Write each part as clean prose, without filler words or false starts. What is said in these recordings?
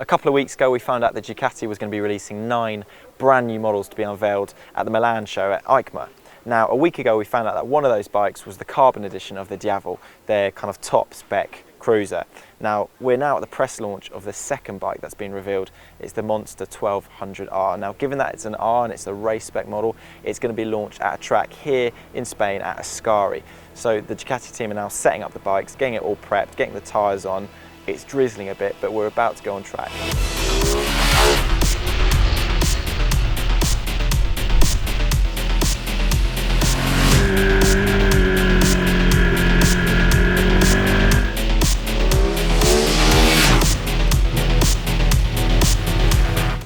A couple of weeks ago we found out that Ducati was going to be releasing 9 brand new models to be unveiled at the Milan show at EICMA. Now a week ago we found out that one of those bikes was the carbon edition of the Diavel, their kind of top spec cruiser. Now we're now at the press launch of the second bike that's been revealed. It's the Monster 1200R. Now given that it's an R and it's a race spec model, it's going to be launched at a track here in Spain at Ascari. So the Ducati team are now setting up the bikes, getting it all prepped, getting the tyres on. It's drizzling a bit, but we're about to go on track.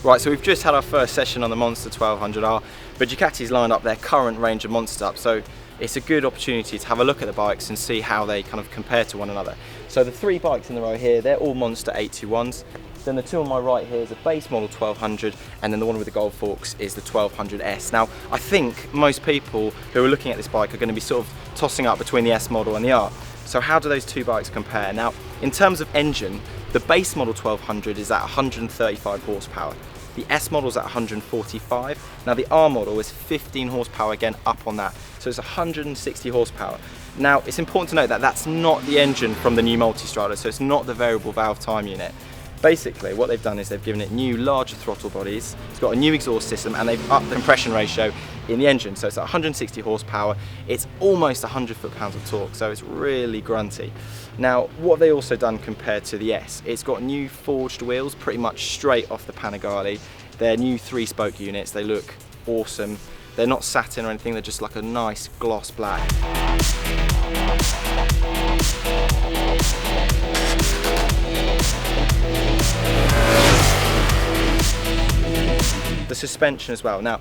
Right, so we've just had our first session on the Monster 1200R, but Ducati's lined up their current range of Monsters up, so it's a good opportunity to have a look at the bikes and see how they kind of compare to one another. So the 3 bikes in the row here, they're all Monster 821s. Then the 2 on my right here is a base model 1200, and then the one with the gold forks is the 1200S. Now, I think most people who are looking at this bike are going to be sort of tossing up between the S model and the R. So how do those 2 bikes compare? Now, in terms of engine, the base model 1200 is at 135 horsepower. The S model is at 145. Now the R model is 15 horsepower again up on that. So it's 160 horsepower. Now it's important to note that that's not the engine from the new Multistrada, so it's not the variable valve time unit. Basically what they've done is they've given it new larger throttle bodies, it's got a new exhaust system, and they've upped the compression ratio in the engine, so it's at 160 horsepower, it's almost 100 foot-pounds of torque, so it's really grunty. Now what have they also done compared to the S? It's got new forged wheels pretty much straight off the Panigale. They're new 3-spoke units, they look awesome. They're not satin or anything, they're just like a nice gloss black. The suspension as well. Now,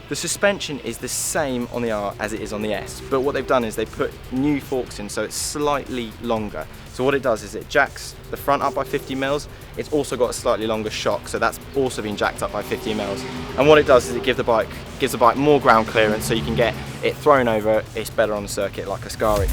the suspension is the same on the R as it is on the S, but what they've done is they put new forks in, so it's slightly longer. So what it does is it jacks the front up by 50 mils. It's also got a slightly longer shock, so that's also been jacked up by 50 mils. And what it does is it gives the bike more ground clearance, so you can get it thrown over. It's better on the circuit like Ascari.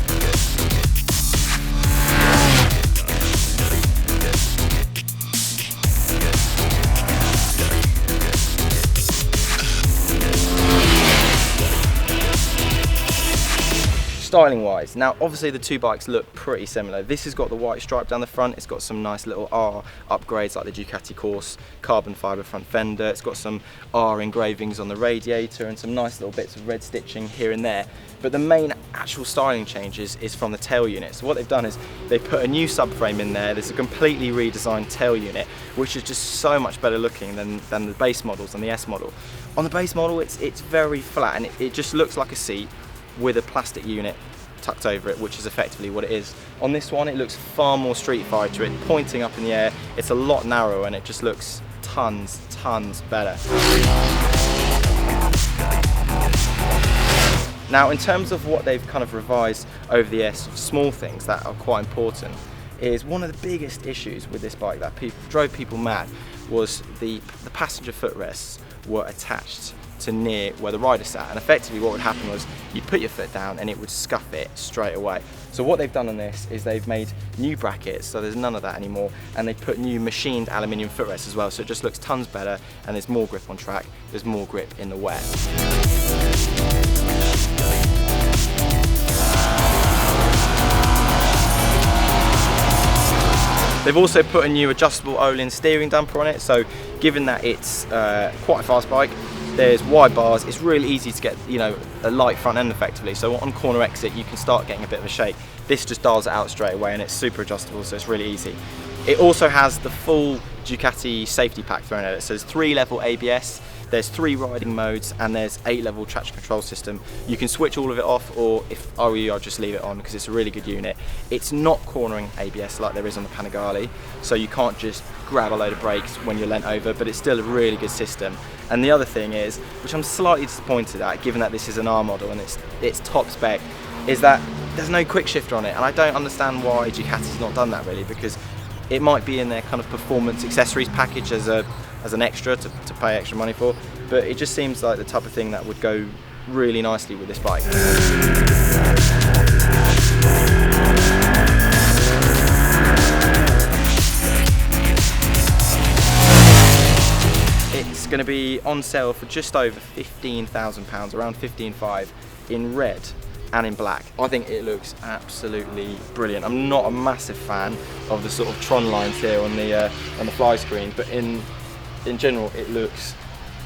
Styling wise, now obviously the 2 bikes look pretty similar. This has got the white stripe down the front, it's got some nice little R upgrades like the Ducati Course carbon fibre front fender, it's got some R engravings on the radiator and some nice little bits of red stitching here and there. But the main actual styling changes is from the tail unit. So what they've done is they put a new subframe in there. There's a completely redesigned tail unit, which is just so much better looking than the base models and the S model. On the base model, it's very flat and it just looks like a seat with a plastic unit tucked over it, which is effectively what it is. On this one, it looks far more Street Fighter, it pointing up in the air. It's a lot narrower and it just looks tons better. Now, in terms of what they've kind of revised over the S, small things that are quite important, is one of the biggest issues with this bike that drove people mad was the passenger footrests were attached to near where the rider sat, and effectively what would happen was you put your foot down and it would scuff it straight away. So what they've done on this is they've made new brackets, so there's none of that anymore, and they've put new machined aluminium footrest as well, so it just looks tons better and there's more grip on track, there's more grip in the wet. They've also put a new adjustable Olin steering damper on it, so given that it's quite a fast bike, there's wide bars, it's really easy to get, you know, a light front end effectively, so on corner exit you can start getting a bit of a shake. This just dials it out straight away and it's super adjustable, so it's really easy. It also has the full Ducati safety pack thrown at it, so there's 3-level ABS, there's 3 riding modes, and there's 8-level traction control system. You can switch all of it off, or if I were you, I'd just leave it on because it's a really good unit. It's not cornering ABS like there is on the Panigale, so you can't just grab a load of brakes when you're leant over, but it's still a really good system. And the other thing is, which I'm slightly disappointed at, given that this is an R model and it's top spec, is that there's no quick shifter on it, and I don't understand why Ducati's not done that really, because it might be in their kind of performance accessories package as an extra to pay extra money for, but it just seems like the type of thing that would go really nicely with this bike. It's going to be on sale for just over £15,000, around 15.5, in red and in black. I think it looks absolutely brilliant. I'm not a massive fan of the sort of Tron lines here on the fly screen, but in general it looks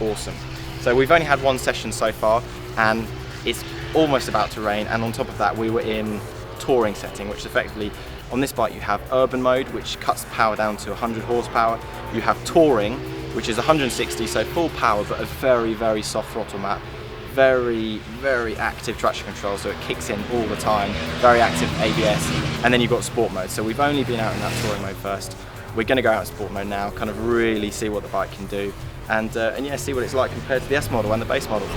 awesome. So we've only had one session so far, and it's almost about to rain, and on top of that we were in touring setting, which effectively on this bike you have urban mode, which cuts power down to 100 horsepower. You have touring, which is 160, so full power, but a very, very soft throttle map. Very, very active traction control, so it kicks in all the time. Very active ABS, and then you've got sport mode. So we've only been out in that touring mode first. We're going to go out in sport mode now, kind of really see what the bike can do, and yeah, see what it's like compared to the S model and the base model.